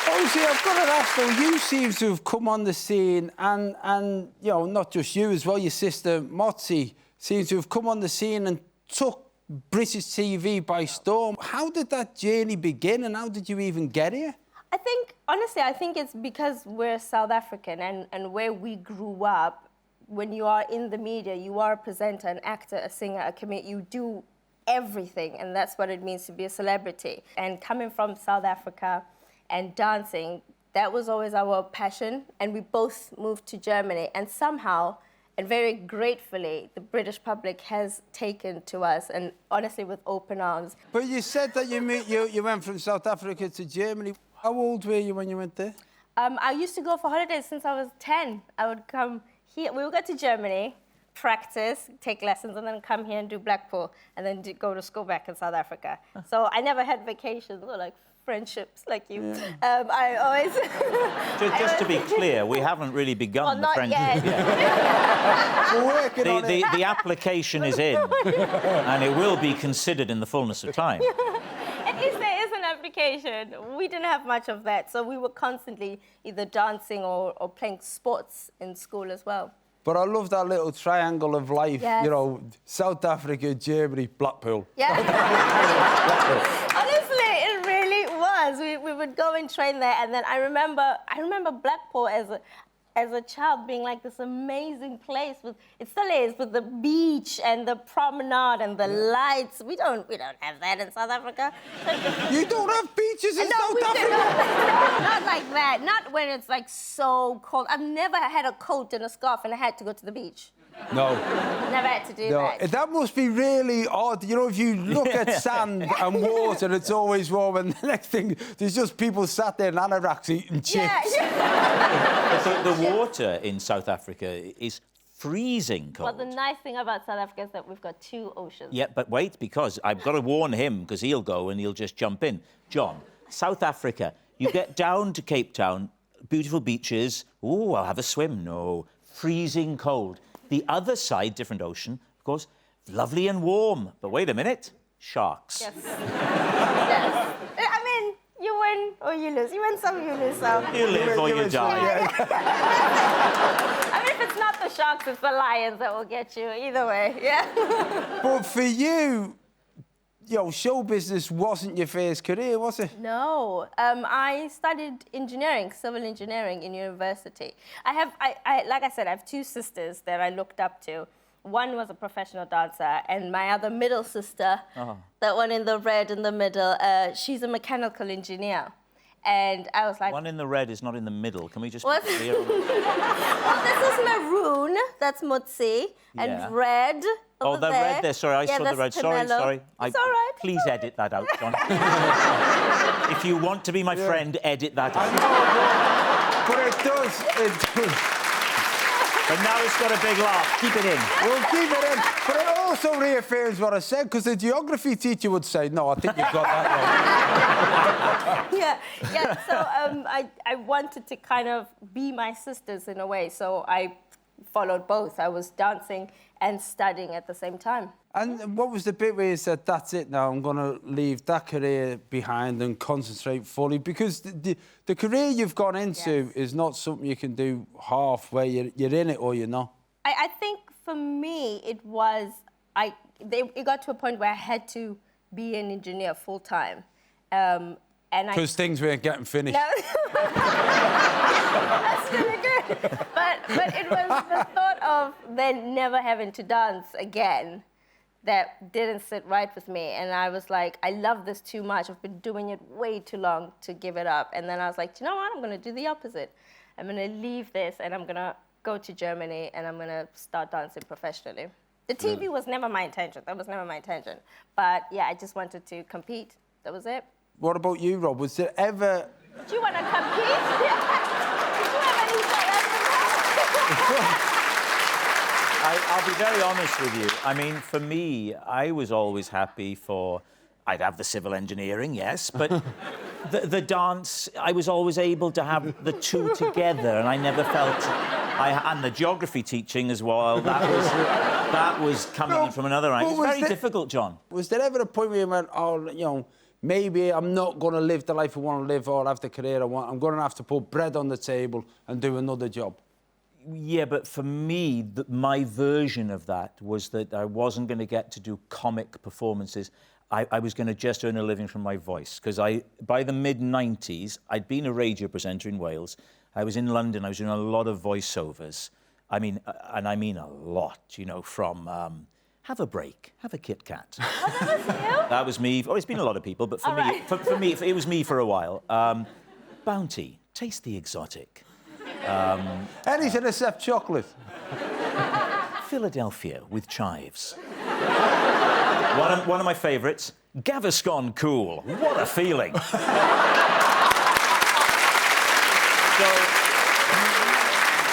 Obviously, I've got to ask though, you seem to have come on the scene and you know, not just you as well, your sister 𝗕𝗂𝗍 seems to have come on the scene and took British TV by storm. How did that journey begin and how did you even get here? I think, honestly, I think it's because we're South African and where we grew up, when you are in the media, you are a presenter, an actor, a singer, a comedian, you do everything, and that's what it means to be a celebrity. And coming from South Africa and dancing, that was always our passion, and we both moved to Germany, and somehow, and very gratefully, the British public has taken to us, and honestly, with open arms. But you said that you went from South Africa to Germany. How old were you when you went there? I used to go for holidays since I was 10. I would come here, we would go to Germany, practice, take lessons, and then come here and do Blackpool, and then go to school back in South Africa. So I never had vacations or like friendships like you. Yeah. I always... just to be clear, we haven't really begun the friendship yet. We're working on it. The application is in, and it will be considered in the fullness of time. At least there is an application. We didn't have much of that, so we were constantly either dancing or playing sports in school as well. But I love that little triangle of life, yes. You know, South Africa, Germany, Blackpool. Yeah. Honestly, it really was. We would go and train there, and then I remember Blackpool as a child being like this amazing place with, it still is, with the beach and the promenade and the lights. We don't have that in South Africa. You don't have beaches in South Africa? No, not like that. Not when it's like so cold. I've never had a coat and a scarf and I had to go to the beach. No. Never had to do that. That must be really odd. You know, if you look at sand and water, it's always warm, and the next thing, there's just people sat there in anoraks eating chips. Yeah. The water in South Africa is freezing cold. Well, the nice thing about South Africa is that we've got 2 oceans. Yeah, but wait, because I've got to warn him, because he'll go and he'll just jump in. John, South Africa, you get down to Cape Town, beautiful beaches. Ooh, I'll have a swim. No, freezing cold. The other side, different ocean, of course, lovely and warm. But wait a minute, sharks. Yes. Yes. I mean, you win or you lose. You win some, you lose some. You live or you die. I mean, if it's not the sharks, it's the lions that will get you. Either way, yeah. But for you, show business wasn't your first career, was it? No. I studied engineering, civil engineering in university. Like I said, I have 2 sisters that I looked up to. One was a professional dancer, and my other middle sister, that one in the red in the middle, she's a mechanical engineer. And I was like... One in the red is not in the middle. Can we just be clear? Well, this is maroon, that's 𝗕𝗓𝗄𝗎, and red over the red there, sorry, I saw the red. Sorry. It's all right. Please edit that out, John. If you want to be my friend, edit that out. But it does. But now it's got a big laugh. Keep it in. We'll keep it in. But it also reaffirms what I said, because the geography teacher would say, no, I think you've got that wrong. Yeah, so I wanted to kind of be my sisters in a way, so I followed both. I was dancing and studying at the same time. And what was the bit where you said, that's it now, I'm going to leave that career behind and concentrate fully? Because the career you've gone into is not something you can do half, where you're in it or you're not. I think for me, it was... it got to a point where I had to be an engineer full-time. Because things weren't getting finished. No. That's really good. But it was the thought of then never having to dance again that didn't sit right with me. And I was like, I love this too much. I've been doing it way too long to give it up. And then I was like, do you know what? I'm going to do the opposite. I'm going to leave this and I'm going to go to Germany and I'm going to start dancing professionally. The TV was never my intention. That was never my intention. But yeah, I just wanted to compete. That was it. What about you, Rob? Was there ever... Do you want to compete? Did you have any South I'll be very honest with you. I mean, for me, I was always happy for... I'd have the civil engineering, yes, but the dance, I was always able to have the 2 together, and I never felt... and the geography teaching as well, that was coming in from another angle. It's very difficult, John. Was there ever a point where you went, oh, maybe I'm not going to live the life I want to live or have the career I want. I'm going to have to put bread on the table and do another job. Yeah, but for me, my version of that was that I wasn't going to get to do comic performances. I was going to just earn a living from my voice, because by the mid-90s, I'd been a radio presenter in Wales. I was in London. I was doing a lot of voiceovers. I mean, and I mean a lot, you know, from have a break, have a Kit Kat. Oh, that was you? That was me. Oh, it's been a lot of people, but for me, it was me for a while. Bounty, taste the exotic. Anything except chocolate. Philadelphia with chives. One of my favourites, 𝗬𝗂𝗯𝘀𝗰𝗍𝗶. What a feeling.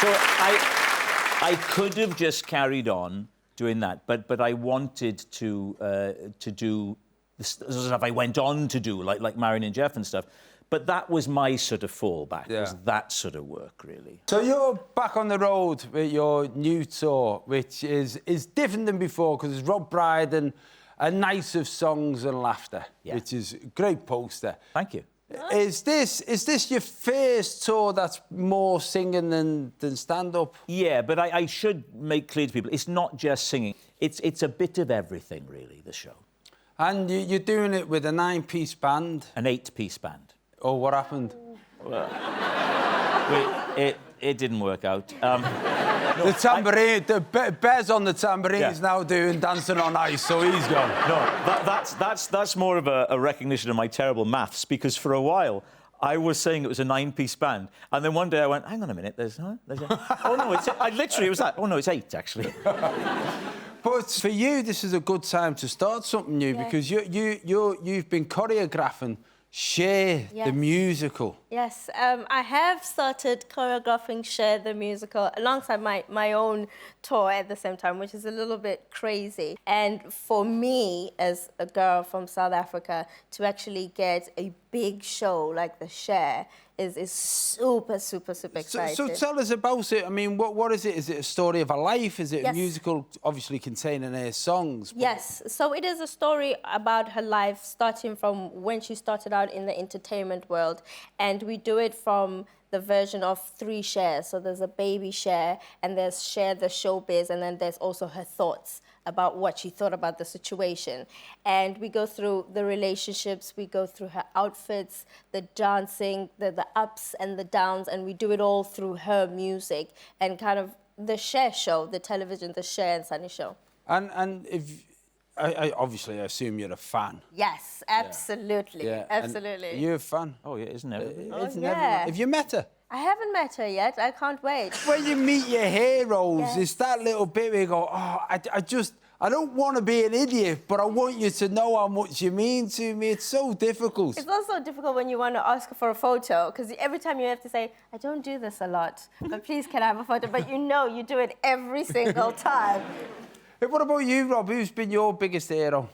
So I could have just carried on doing that, but I wanted to do the stuff I went on to do, like Marion and Jeff and stuff. But that was my sort of fallback, was that sort of work, really. So you're back on the road with your new tour, which is different than before, because it's Rob Brydon, A Night of Songs and Laughter, which is a great poster. Thank you. Is this your first tour that's more singing than stand-up? Yeah, but I should make clear to people, it's not just singing. It's a bit of everything, really, the show. And you're doing it with a 9-piece band? An 8-piece band. Oh, what happened? Well, it didn't work out. The tambourine, Bez on the tambourine is now doing Dancing on Ice, so he's gone. No, that's more of a recognition of my terrible maths, because for a while I was saying it was a 9-piece band, and then one day I went, hang on a minute, oh no, it was that. Oh no, it's 8 actually. But for you, this is a good time to start something new, because you've been choreographing Cher, the musical. Yes, I have started choreographing Cher, the musical, alongside my own tour at the same time, which is a little bit crazy. And for me, as a girl from South Africa, to actually get a big show like the Cher is super, super, super exciting. So tell us about it. I mean, what is it? Is it a story of a life? Is it a musical, obviously containing her songs? Yes, so it is a story about her life, starting from when she started out in the entertainment world. And we do it from the version of 3 Chers. So there's a baby Cher, and there's Cher, the showbiz, and then there's also her thoughts about what she thought about the situation. And we go through the relationships, we go through her outfits, the dancing, the ups and the downs, and we do it all through her music and kind of the Cher show, the television, the Cher and Sunny show. And if I obviously assume you're a fan. Yes, absolutely, absolutely. And you're a fan? Oh yeah, isn't it? Have you met her? I haven't met her yet. I can't wait. When you meet your heroes, it's that little bit where you go, oh, I don't want to be an idiot, but I want you to know how much you mean to me. It's so difficult. It's also difficult when you want to ask for a photo, because every time you have to say, I don't do this a lot, but please can I have a photo? But you know you do it every single time. Hey, what about you, Rob? Who's been your biggest hero?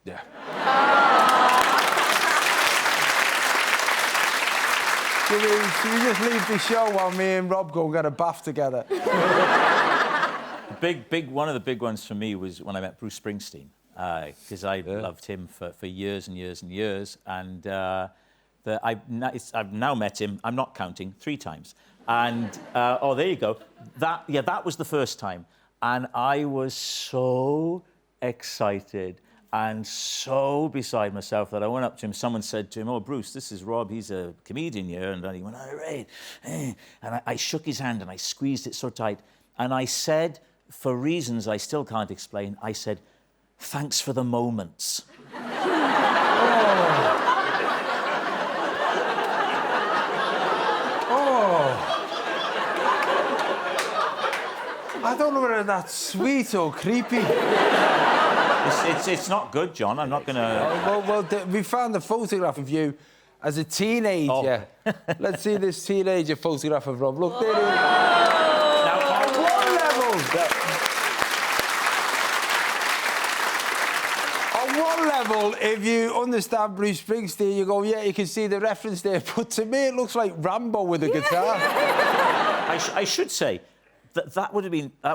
Yeah. Should we just leave the show while me and Rob go and get a bath together? One of the big ones for me was when I met Bruce Springsteen, because I loved him for years and years and years, and I've now met him. I'm not counting, 3 times, and oh, there you go. That was the first time, and I was so excited and so beside myself that I went up to him. Someone said to him, "Oh, Bruce, this is Rob. He's a comedian here," and he went, "All right," and I shook his hand and I squeezed it so tight, and I said, for reasons I still can't explain, I said, "Thanks for the moments." I don't know whether that's sweet or creepy. It's not good, John. I'm not going to... Well, we found a photograph of you as a teenager. Oh. Let's see this teenager photograph of Rob. Look, there he is. Now, at what level? On one level, if you understand Bruce Springsteen, you go, yeah, you can see the reference there. But to me, it looks like Rambo with a guitar. I should say... That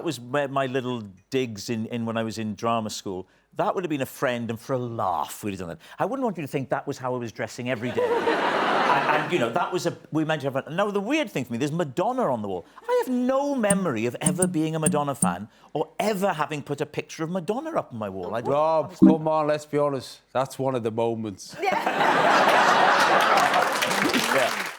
was where my little digs in when I was in drama school. that would have been a friend, and for a laugh, we'd have done that. I wouldn't want you to think that was how I was dressing every day. and, you know, that was we meant to have... Now, the weird thing for me, there's Madonna on the wall. I have no memory of ever being a Madonna fan or ever having put a picture of Madonna up on my wall. Rob, come on, let's be honest. That's one of the moments. Yeah. Yeah.